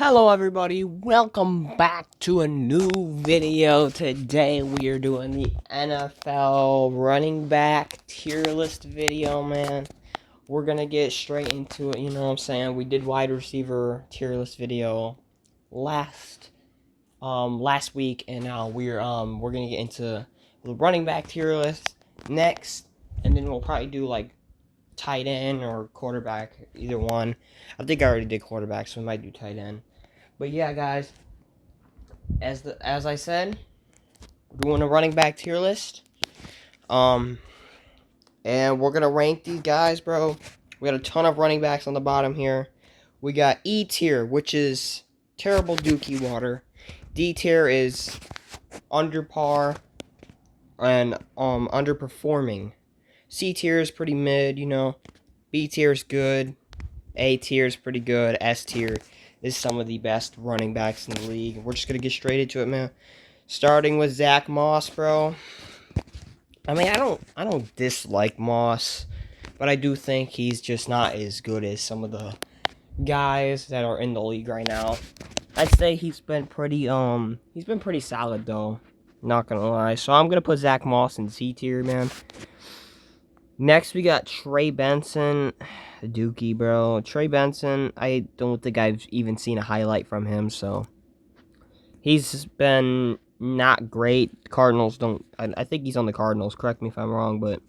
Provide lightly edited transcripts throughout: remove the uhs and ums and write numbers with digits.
Hello everybody, welcome back to a new video. Today we are doing the NFL running back tier list video, man. We're gonna get straight into it, you know what I'm saying? We did wide receiver tier list video last week, and now we're gonna get into the running back tier list next, and then we'll probably do like tight end or quarterback, either one. I think I already did quarterback, so we might do tight end. But yeah, guys, as I said, we're doing a running back tier list. Um, and we're gonna rank these guys, bro. We got a ton of running backs on the bottom here. We got E tier, which is terrible dookie water. D tier is under par and underperforming. C tier is pretty mid, you know. B tier is good. A tier is pretty good. S tier is some of the best running backs in the league. We're just gonna get straight into it, man. Starting with Zach Moss, bro. I mean, I don't dislike Moss, but I do think he's just not as good as some of the guys that are in the league right now. I'd say he's been pretty solid though. Not gonna lie. So I'm gonna put Zach Moss in C tier, man. Next we got Trey Benson, Dookie, bro. Trey Benson, I don't think I've even seen a highlight from him, so he's been not great. Cardinals don't. I think he's on the Cardinals. Correct me if I'm wrong, but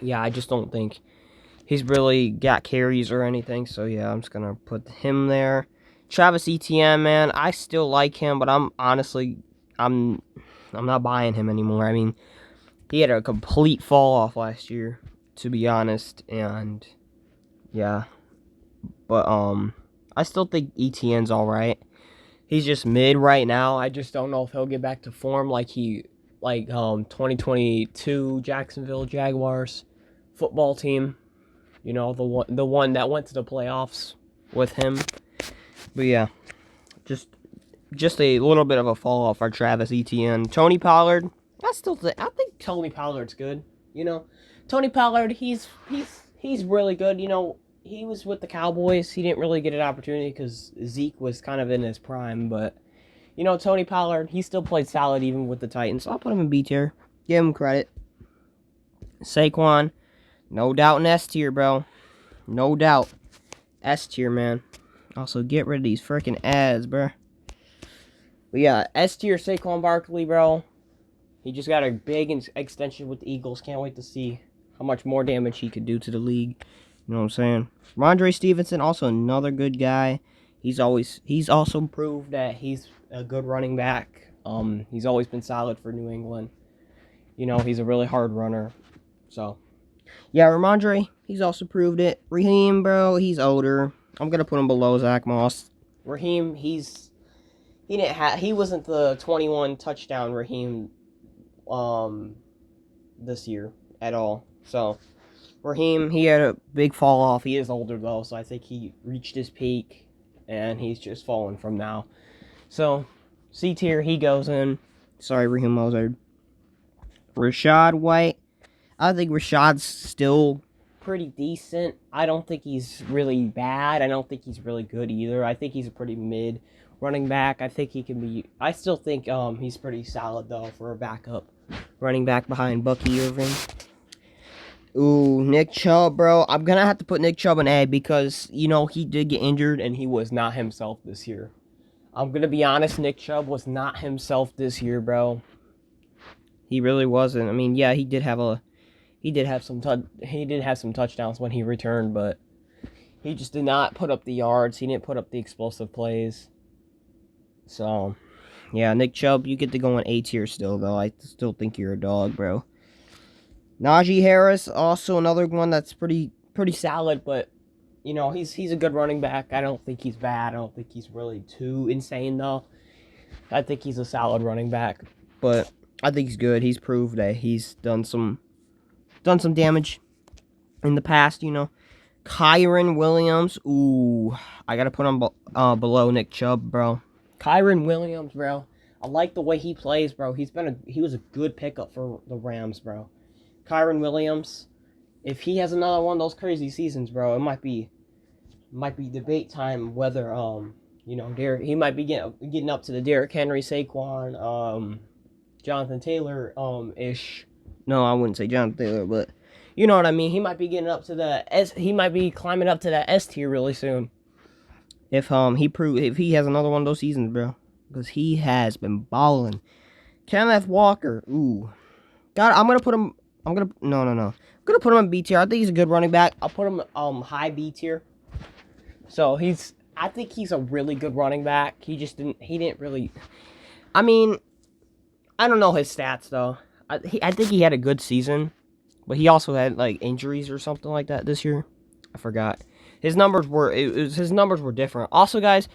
yeah, I just don't think he's really got carries or anything. So yeah, I'm just gonna put him there. Travis Etienne, man, I still like him, but I'm not buying him anymore. I mean, he had a complete fall off last year, to be honest, and yeah, but I still think Etienne's all right. He's just mid right now. I just don't know if he'll get back to form like 2022 Jacksonville Jaguars football team. You know, the one that went to the playoffs with him. But yeah, just a little bit of a fall off for Travis Etienne. Tony Pollard, I think Tony Pollard's good. You know, Tony Pollard, he's really good. You know, he was with the Cowboys. He didn't really get an opportunity because Zeke was kind of in his prime. But you know, Tony Pollard, he still played solid even with the Titans. So I'll put him in B tier. Give him credit. Saquon, no doubt in S tier, bro. No doubt. S tier, man. Also, get rid of these freaking ads, bro. But yeah, S tier Saquon Barkley, bro. He just got a big extension with the Eagles. Can't wait to see how much more damage he could do to the league. You know what I'm saying? Rondre Stevenson, also another good guy. He's also proved that he's a good running back. He's always been solid for New England. You know, he's a really hard runner. So, yeah, Ramondre, he's also proved it. Raheem, bro, he's older. I'm gonna put him below Zach Moss. Raheem, he wasn't the 21 touchdown Raheem this year at all. So Raheem, he had a big fall off. He is older though, so I think he reached his peak and he's just falling from now. So C tier, he goes in. Sorry, Raheem Mostert. Rachaad White, I think Rashad's still pretty decent. I don't think he's really bad. I don't think he's really good either. I think he's a pretty mid running back. I still think he's pretty solid though for a backup running back behind Bucky Irving. Ooh, Nick Chubb, bro. I'm gonna have to put Nick Chubb in A because, you know, he did get injured and he was not himself this year. I'm gonna be honest, Nick Chubb was not himself this year, bro. He really wasn't. I mean, yeah, he did have some touchdowns when he returned, but he just did not put up the yards. He didn't put up the explosive plays. So, yeah, Nick Chubb, you get to go in A tier still, though. I still think you're a dog, bro. Najee Harris, also another one that's pretty solid, but you know, he's a good running back. I don't think he's bad. I don't think he's really too insane though. I think he's a solid running back, but I think he's good. He's proved that he's done some damage in the past, you know. Kyren Williams, ooh, I gotta put him below Nick Chubb, bro. Kyren Williams, bro. I like the way he plays, bro. He was a good pickup for the Rams, bro. Kyren Williams, if he has another one of those crazy seasons, bro, it might be debate time whether You know, he might be getting up to the Derrick Henry, Saquon, Jonathan Taylor ish. No, I wouldn't say Jonathan Taylor, but you know what I mean. He might be getting up to the S. He might be climbing up to that S tier really soon. If he has another one of those seasons, bro, because he has been balling. Kenneth Walker, ooh, God, I'm gonna put him. No. I'm gonna put him in B tier. I think he's a good running back. I'll put him high B tier. So I think he's a really good running back. He didn't really. I mean, I don't know his stats though. I think he had a good season, but he also had like injuries or something like that this year. I forgot. His numbers were different. Also, guys,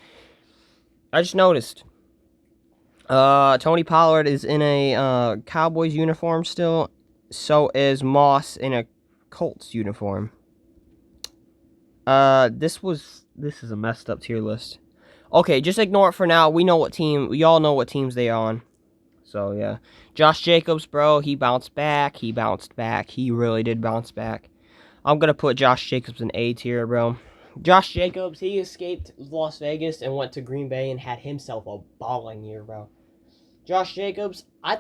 I just noticed. Tony Pollard is in a Cowboys uniform still. So is Moss in a Colts uniform. This is a messed up tier list. Okay, just ignore it for now. We all know what teams they are on. So yeah. Josh Jacobs, bro, he bounced back. He really did bounce back. I'm gonna put Josh Jacobs in A tier, bro. Josh Jacobs, he escaped Las Vegas and went to Green Bay and had himself a balling year, bro. Josh Jacobs, I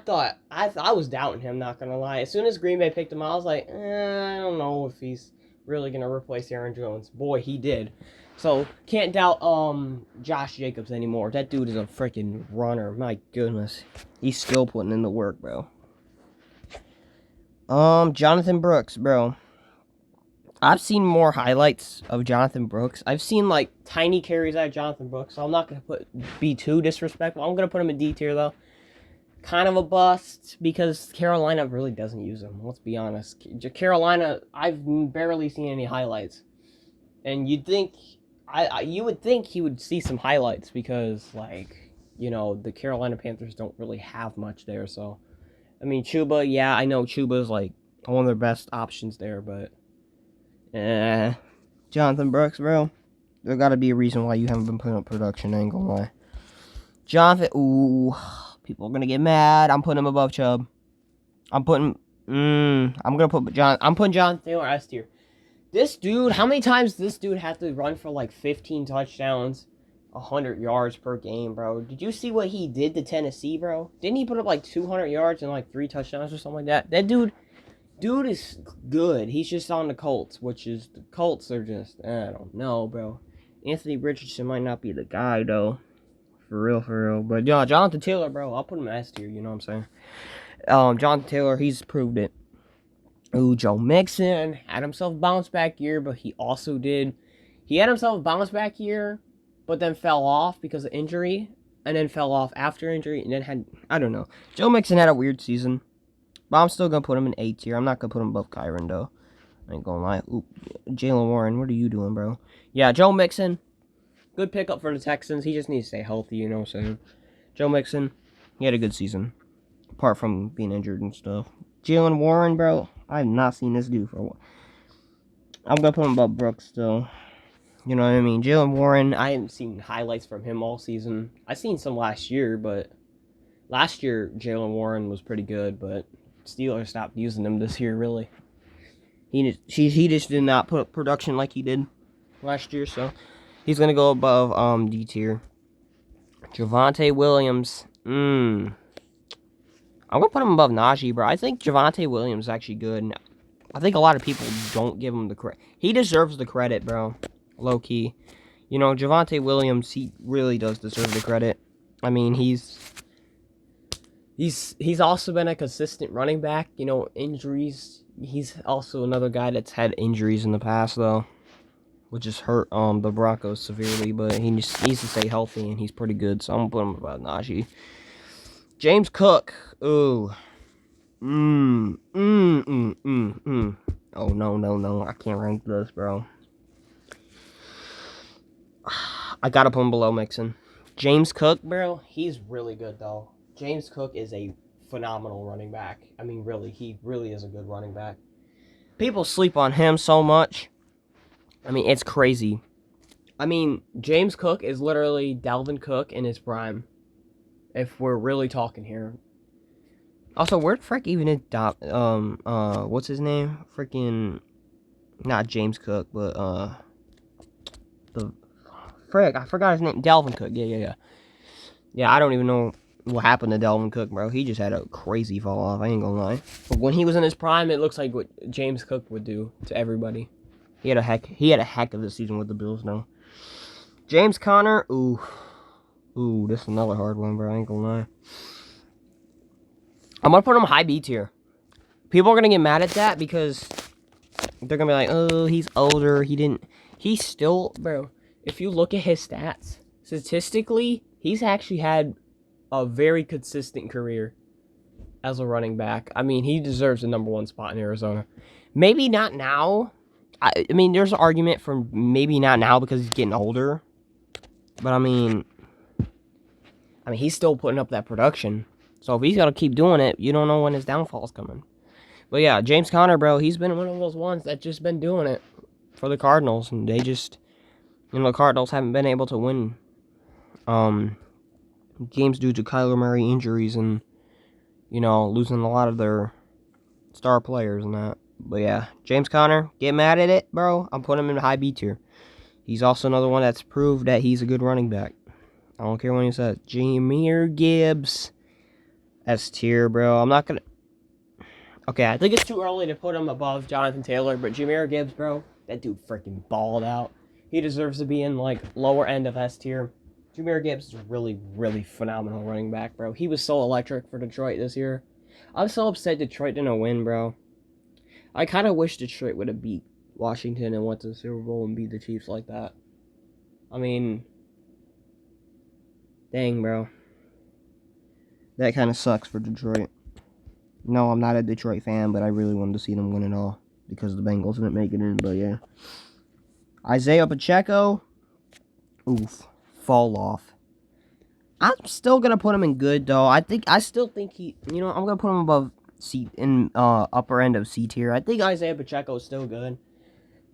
was doubting him, not gonna lie. As soon as Green Bay picked him up, I was like, I don't know if he's really gonna replace Aaron Jones. Boy, he did. So can't doubt Josh Jacobs anymore. That dude is a freaking runner. My goodness, he's still putting in the work, bro. Jonathan Brooks, bro. I've seen more highlights of Jonathan Brooks. I've seen like tiny carries out of Jonathan Brooks. So I'm not gonna put B2 disrespectful. I'm gonna put him in D tier though. Kind of a bust because Carolina really doesn't use him. Let's be honest. Carolina, I've barely seen any highlights, and you would think he would see some highlights because, like, you know, the Carolina Panthers don't really have much there. So, I mean, Chuba, yeah, I know Chuba's like one of their best options there, but Jonathan Brooks, bro, there got to be a reason why you haven't been putting up production. I ain't gonna lie. Jonathan, ooh. People are gonna get mad. I'm putting him above Chubb. I'm putting Jonathan Taylor S tier. This dude, how many times this dude had to run for like 15 touchdowns, 100 yards per game, bro? Did you see what he did to Tennessee, bro? Didn't he put up like 200 yards and like 3 touchdowns or something like that? That dude is good. He's just on the Colts, the Colts are just, I don't know, bro. Anthony Richardson might not be the guy though. For real. But yeah, Jonathan Taylor, bro, I'll put him S tier, you know what I'm saying? Jonathan Taylor, he's proved it. Ooh, Joe Mixon had himself a bounce back year, but he had himself a bounce back year, but then fell off because of injury, and then fell off after injury, and then I don't know. Joe Mixon had a weird season, but I'm still gonna put him in A tier. I'm not gonna put him above Kyron, though. I ain't gonna lie. Ooh, Jaylen Warren, what are you doing, bro? Yeah, Joe Mixon. Good pickup for the Texans. He just needs to stay healthy, you know what I'm saying? Joe Mixon, he had a good season. Apart from being injured and stuff. Jaylen Warren, bro, I have not seen this dude for a while. I'm going to put him above Brooks still. You know what I mean? Jaylen Warren, I haven't seen highlights from him all season. I seen some last year, but last year Jaylen Warren was pretty good, but Steelers stopped using him this year, really. He just did not put up production like he did last year, so he's going to go above D tier. Javonte Williams. I'm going to put him above Najee, bro. I think Javonte Williams is actually good. I think a lot of people don't give him the credit. He deserves the credit, bro. Low key. You know, Javonte Williams, he really does deserve the credit. I mean, he's also been a consistent running back. You know, injuries. He's also another guy that's had injuries in the past, though, which has hurt the Broncos severely, but he just needs to stay healthy, and he's pretty good, so I'm going to put him above Najee. James Cook. Ooh. Oh, no. I can't rank this, bro. I got to put him below Mixon. James Cook, bro, he's really good, though. James Cook is a phenomenal running back. I mean, really, he really is a good running back. People sleep on him so much. I mean, it's crazy. I mean, James Cook is literally Dalvin Cook in his prime. If we're really talking here. Also, where the frick even is what's his name? Freaking, not James Cook, but frick, I forgot his name. Dalvin Cook. Yeah. Yeah, I don't even know what happened to Dalvin Cook, bro. He just had a crazy fall off. I ain't gonna lie. But when he was in his prime, it looks like what James Cook would do to everybody. He had a heck of a season with the Bills now. James Conner, ooh, this is another hard one, bro. I ain't gonna lie. I'm gonna put him high B tier. People are gonna get mad at that because they're gonna be like, oh, he's older. He's still, bro. If you look at his stats, statistically, he's actually had a very consistent career as a running back. I mean, he deserves the #1 spot in Arizona. Maybe not now. I mean, there's an argument for maybe not now because he's getting older. But I mean, he's still putting up that production. So if he's gonna keep doing it, you don't know when his downfall's coming. But yeah, James Conner, bro, he's been one of those ones that just been doing it for the Cardinals, and they just, the Cardinals haven't been able to win games due to Kyler Murray injuries and, losing a lot of their star players and that. But yeah, James Conner, get mad at it, bro. I'm putting him in high B tier. He's also another one that's proved that he's a good running back. I don't care when he says Jahmyr Gibbs, S tier, bro. I'm not gonna. Okay, I think it's too early to put him above Jonathan Taylor, but Jahmyr Gibbs, bro, that dude freaking balled out. He deserves to be in lower end of S tier. Jahmyr Gibbs is a really, really phenomenal running back, bro. He was so electric for Detroit this year. I'm so upset Detroit didn't win, bro. I kind of wish Detroit would have beat Washington and went to the Super Bowl and beat the Chiefs like that. I mean, dang, bro. That kind of sucks for Detroit. No, I'm not a Detroit fan, but I really wanted to see them win it all because the Bengals didn't make it in, but yeah. Isaiah Pacheco, oof, fall off. I'm still gonna put him in good though. I still think he, I'm gonna put him above C in upper end of C tier. I think Isaiah Pacheco is still good,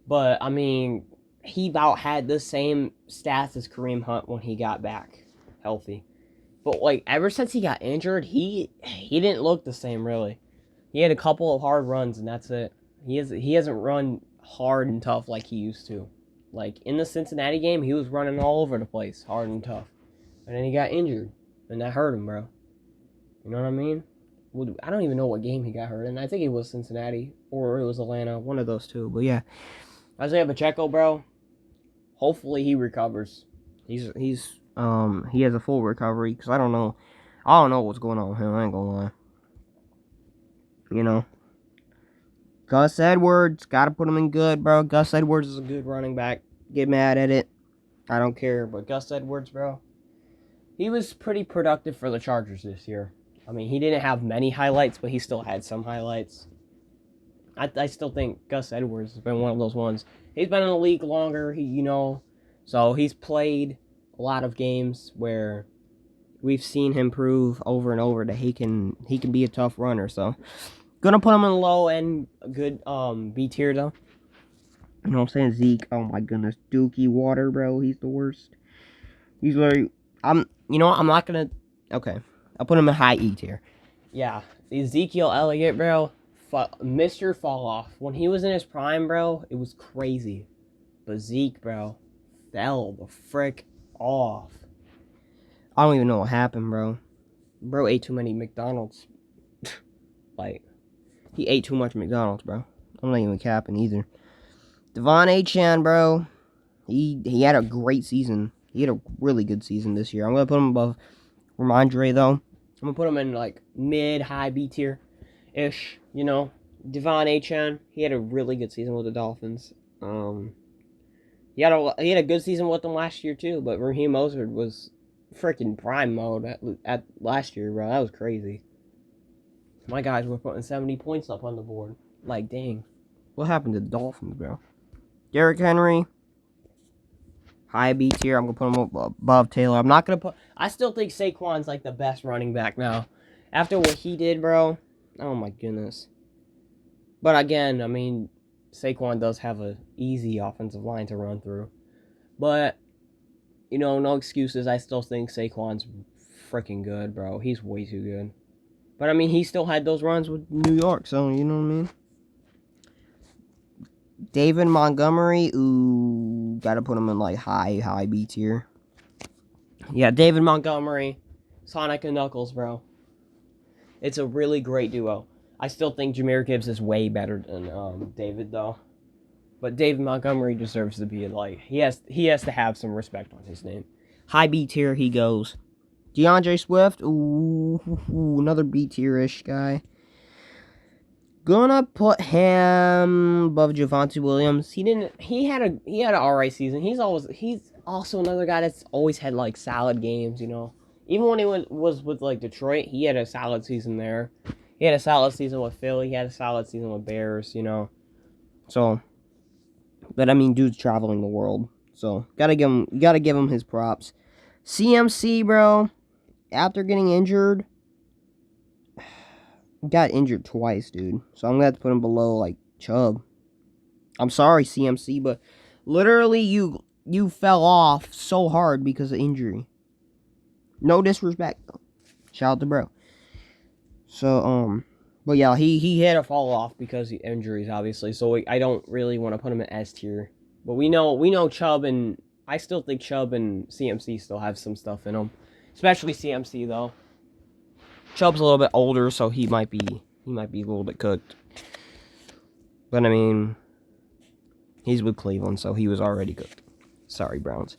but I mean, he about had the same stats as Kareem Hunt when he got back healthy. But ever since he got injured, he didn't look the same really. He had a couple of hard runs and that's it. He hasn't run hard and tough like he used to. In the Cincinnati game, he was running all over the place, hard and tough. And then he got injured, and that hurt him, bro. You know what I mean? Well, I don't even know what game he got hurt in. I think it was Cincinnati or it was Atlanta, one of those two. But yeah, Isaiah Pacheco, bro. Hopefully he recovers. He has a full recovery because I don't know what's going on with him. I ain't gonna lie. Gus Edwards, gotta put him in good, bro. Gus Edwards is a good running back. Get mad at it. I don't care, but Gus Edwards, bro. He was pretty productive for the Chargers this year. I mean, he didn't have many highlights, but he still had some highlights. I still think Gus Edwards has been one of those ones. He's been in the league longer, so he's played a lot of games where we've seen him prove over and over that he can be a tough runner. So, gonna put him in low and good B tier though. You know what I'm saying? Zeke, oh my goodness, Dookie Water, bro, he's the worst. He's very. I'm not gonna. Okay, I'll put him in high E tier. Yeah, Ezekiel Elliott, bro, Mr. Fall Off. When he was in his prime, bro, it was crazy. But Zeke, bro, fell the frick off. I don't even know what happened, bro. Bro ate too many McDonald's. He ate too much McDonald's, bro. I'm not even capping either. Devon Achane, bro, he had a great season. He had a really good season this year. I'm going to put him above Ramondre, though. I'm going to put him in, mid-high B tier-ish, Devon Achane, he had a really good season with the Dolphins. He had a good season with them last year, too, but Raheem Mostert was freaking prime mode at last year, bro. That was crazy. My guys were putting 70 points up on the board. Dang. What happened to the Dolphins, bro? Derrick Henry, high B tier. I'm going to put him above Taylor. I'm not going to put... I still think Saquon's, the best running back now. After what he did, bro. Oh, my goodness. But again, I mean, Saquon does have an easy offensive line to run through. But, no excuses. I still think Saquon's freaking good, bro. He's way too good. But, I mean, he still had those runs with New York, so, you know what I mean? David Montgomery, ooh, gotta put him in like high B tier. Yeah, David Montgomery, Sonic and Knuckles, bro. It's a really great duo. I still think Jahmyr Gibbs is way better than David though. But David Montgomery deserves to be like he has to have some respect on his name. High B tier he goes. DeAndre Swift, ooh, another B tier-ish guy. Gonna put him above Javonte Williams. He had an alright season. He's also another guy that's always had like solid games, you know. Even when he was with like Detroit, he had a solid season there. He had a solid season with Philly. He had a solid season with Bears, you know. So, but I mean, dude's traveling the world, so gotta give him his props. CMC, bro, after getting injured, got injured twice, dude. So I'm gonna have to put him below like Chubb. I'm sorry, CMC, but literally you fell off so hard because of injury. No disrespect though. Shout out to bro. So but yeah, he had a fall off because of injuries, obviously. So I don't really want to put him in S tier. But we know Chubb, and I still think Chubb and CMC still have some stuff in them, especially CMC though. Chubb's a little bit older, so he might be a little bit cooked. But I mean, he's with Cleveland, so he was already cooked. Sorry, Browns.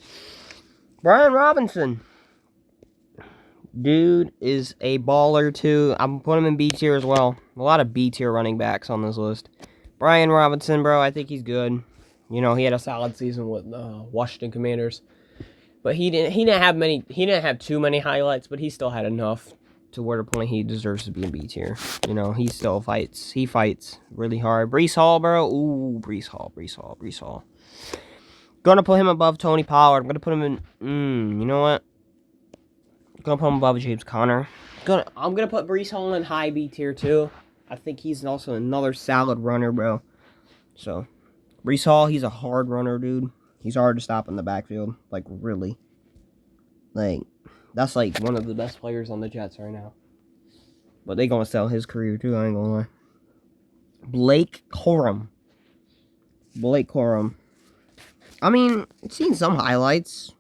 Brian Robinson. Dude is a baller too. I'm putting him in B tier as well. A lot of B tier running backs on this list. Brian Robinson, bro, I think he's good. You know, he had a solid season with Washington Commanders, but he didn't have too many highlights, but he still had enough to where the point he deserves to be in B tier. You know, he still fights. He fights really hard. Breece Hall, bro. Ooh, Breece Hall. Gonna put him above Tony Pollard. I'm gonna put him in. You know what? Gonna put him above James Conner. I'm gonna put Breece Hall in high B tier too. I think he's also another solid runner, bro. So, Breece Hall, he's a hard runner, dude. He's hard to stop in the backfield. Like, really. Like, that's like one of the best players on the Jets right now. But they gonna sell his career too, I ain't gonna lie. Blake Corum. I mean, I've seen some highlights.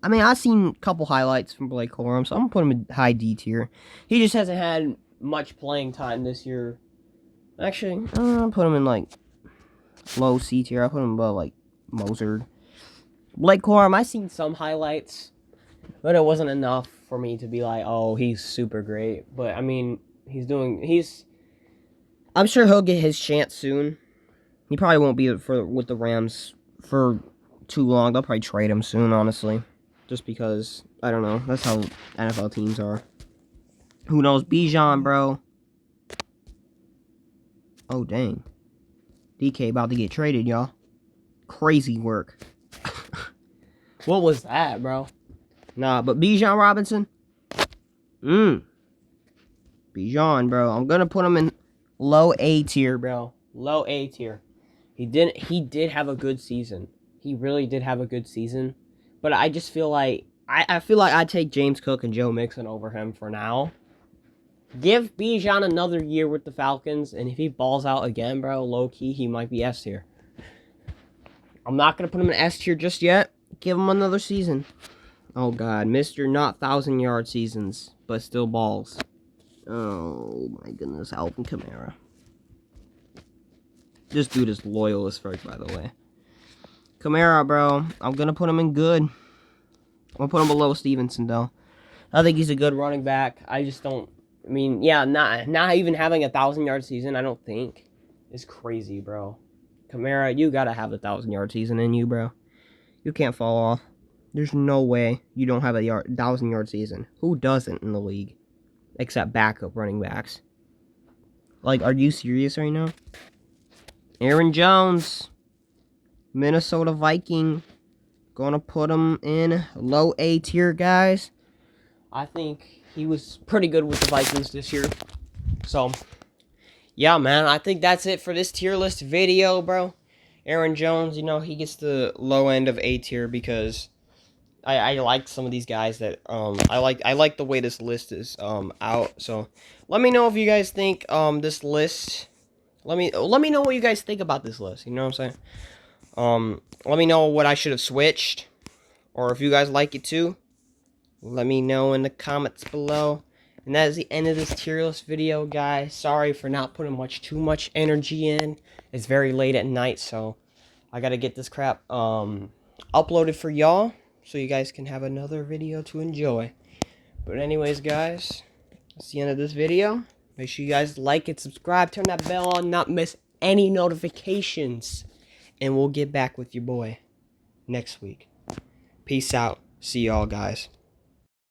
I mean, I've seen a couple highlights from Blake Corum, so I'm going to put him in high D tier. He just hasn't had much playing time this year. Actually, I'll put him in, like, low C tier. I'll put him above, like, Mozart. Blake Corum, I've seen some highlights, but it wasn't enough for me to be like, oh, he's super great. But, I mean, I'm sure he'll get his chance soon. He probably won't be with the Rams for too long. They'll probably trade him soon, honestly. Just because, I don't know, that's how NFL teams are. Who knows? Bijan, bro. Oh, dang. DK about to get traded, y'all. Crazy work. What was that, bro? Nah, but Bijan Robinson. Bijan, bro. I'm gonna put him in low A tier, bro. Low A tier. He did have a good season. He really did have a good season. But I just feel like I feel like I'd take James Cook and Joe Mixon over him for now. Give Bijan another year with the Falcons, and if he balls out again, bro, low key, he might be S tier. I'm not gonna put him in S tier just yet. Give him another season. Oh God, Mr. Not 1,000-yard seasons, but still balls. Oh my goodness, Alvin Kamara. This dude is loyal as fuck, by the way. Kamara, bro. I'm going to put him in good. I'm going to put him below Stevenson, though. I think he's a good running back. I just don't... I mean, yeah, not even having a 1,000-yard season, I don't think, is crazy, bro. Kamara, you got to have a 1,000-yard season in you, bro. You can't fall off. There's no way you don't have a 1,000-yard season. Who doesn't in the league? Except backup running backs. Like, are you serious right now? Aaron Jones. Minnesota Viking. Gonna put him in low A tier, guys. I think he was pretty good with the Vikings this year. So, yeah, man. I think that's it for this tier list video, bro. Aaron Jones, you know, he gets the low end of A tier because I like some of these guys that I like the way this list is out. So let me know if you guys think this list Let me know what you guys think about this list. You know what I'm saying? Let me know what I should have switched, or if you guys like it too. Let me know in the comments below. And that is the end of this tier list video, guys. Sorry for not putting too much energy in. It's very late at night, so I gotta get this crap uploaded for y'all, so you guys can have another video to enjoy. But anyways, guys, that's the end of this video. Make sure you guys like it, subscribe, turn that bell on, not miss any notifications. And we'll get back with your boy next week. Peace out. See y'all, guys.